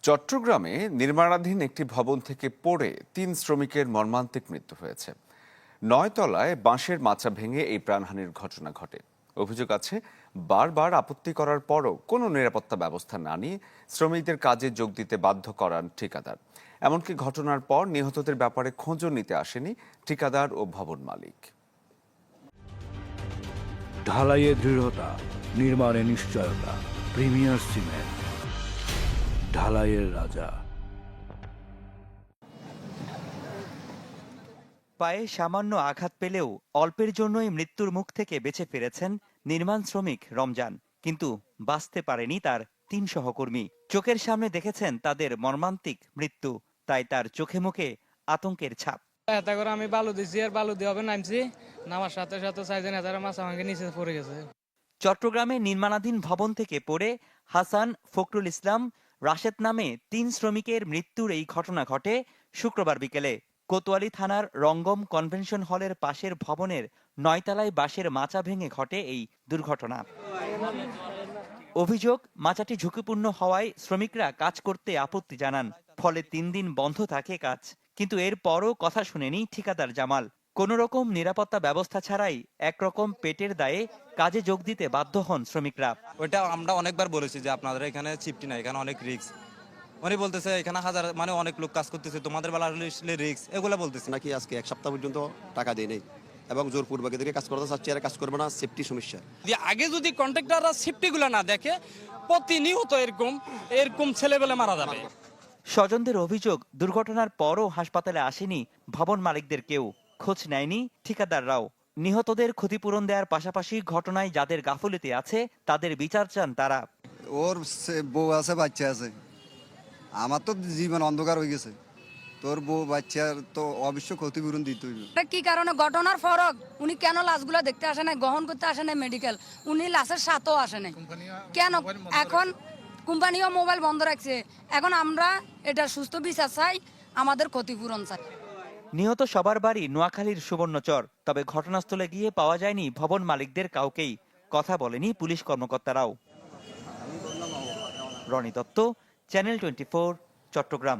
চট্টগ্রামে নির্মাণাধীন একটি ভবন থেকে পড়ে ৩ শ্রমিকের মর্মান্তিক মৃত্যু হয়েছে। ৯ তলায় বাঁশের মাচা ভেঙে এই প্রাণহানির ঘটনা ঘটে। অভিযোগ আছে, বারবার আপত্তি করার পরও কোনো নিরাপত্তা ব্যবস্থা না নিয়ে শ্রমিকদের কাজে যোগ দিতে বাধ্য করান ঠিকাদার। এমনকি ঘটনার পর নিহতদের ব্যাপারে খোঁজও নিতে আসেনি ঠিকাদার ও ভবন মালিক। ঢালাইয়ে দৃঢ়তা, নির্মাণে নিশ্চয়তা। প্রিমিয়ার সিমেন্ট, ঢালাইয়ের রাজা। পায়ে সামান্য আঘাত পেলেও অল্পের জন্যই মৃত্যুর মুখ থেকে বেঁচে ফিরেছেন নির্মাণ শ্রমিক রমজান। কিন্তু বাঁচতে পারেনি তার ৩ সহকর্মী। চোখের সামনে দেখেছেন তাদের মর্মান্তিক মৃত্যু, তাই তার চোখে মুখে আতঙ্কের ছাপ। এতে করে আমি বালু দিছি আর বালু দিয়ে হবে নামছি, নামার সাথে সাথে 4 জন হাজার মাছ আমাকে নিচে পড়ে গেছে। চট্টগ্রামে নির্মাণাধীন ভবন থেকে পড়ে হাসান, ফখরুল ইসলাম, রাশেদ নামে ৩ শ্রমিকের মৃত্যুর এই ঘটনা ঘটে শুক্রবার বিকেলে। কোতোয়ালি থানার রঙ্গম কনভেনশন হলের পাশের ভবনের ৯ তলায় বাঁশের মাচা ভেঙে ঘটে এই দুর্ঘটনা। অভিযোগ, মাচাটি ঝুঁকিপূর্ণ হওয়ায় শ্রমিকরা কাজ করতে আপত্তি জানান। ফলে ৩ দিন বন্ধ থাকে কাজ। কিন্তু এরপরও কথা শুনেনি ঠিকাদার জামাল। কোনো রকম নিরাপত্তা ব্যবস্থা ছাড়াই একরকম পেটের দায়ে কাজে যোগ দিতে বাধ্য হন শ্রমিকরা। ওইটা আমরা অনেকবার বলেছি যে আপনাদের এখানে সিফটি নাই, এখানে অনেক রিস্ক। উনি বলতেছে এখানে হাজার অনেক লোক কাজ করতেছে, তোমাদের বেলা আসলে রিস্ক, এগুলো বলতেছে। নাকি আজকে 1 সপ্তাহ পর্যন্ত টাকা দেয় নেই এবং জোরপূর্বক এদেরকে কাজ করতে চাচ্ছে, আর কাজ করবে না, সেফটি সমস্যা। আগে যদি কন্ট্রাক্টররা সেফটি গুলা না দেখে, প্রতিনিয়ত এরকম ছেলেবেলে মারা যাবে। স্বজনদের অভিযোগ, দুর্ঘটনার পরও হাসপাতালে আসেনি ভবন মালিকদের কেউ, খোঁজ নেয়নি ঠিকাদাররাও। নিহতদের ক্ষতিপূরণ দেওয়ার পাশাপাশি ঘটনায় যাদের গাফিলতি আছে তাদের বিচার চান তারা। ওর বউ আছে, বাচ্চা আছে, আমার তো জীবন অন্ধকার হয়ে গেছে। তোর বউ বাচ্চার তো অবশ্য ক্ষতিপূরণ দিতে হইবে। কি কারণে ঘটনার ফরক, উনি কেন লাশগুলো দেখতে আসে নাই, গ্রহণ করতে আসে নাই মেডিকেল, উনি লাশের সাথেও আসে নাই কেন? এখন কোম্পানিও মোবাইল বন্ধ রাখছে। এখন আমরা এটা সুস্থ বিচার চাই, আমাদের ক্ষতিপূরণ চাই। নিহত সবার বাড়ি নোয়াখালীর সুবর্ণচর। তবে ঘটনাস্থলে গিয়ে পাওয়া যায়নি ভবন মালিকদের কাউকেই। কথা বলেনি পুলিশ কর্মকর্তারাও। রনি দত্ত, চ্যানেল 24, চট্টগ্রাম।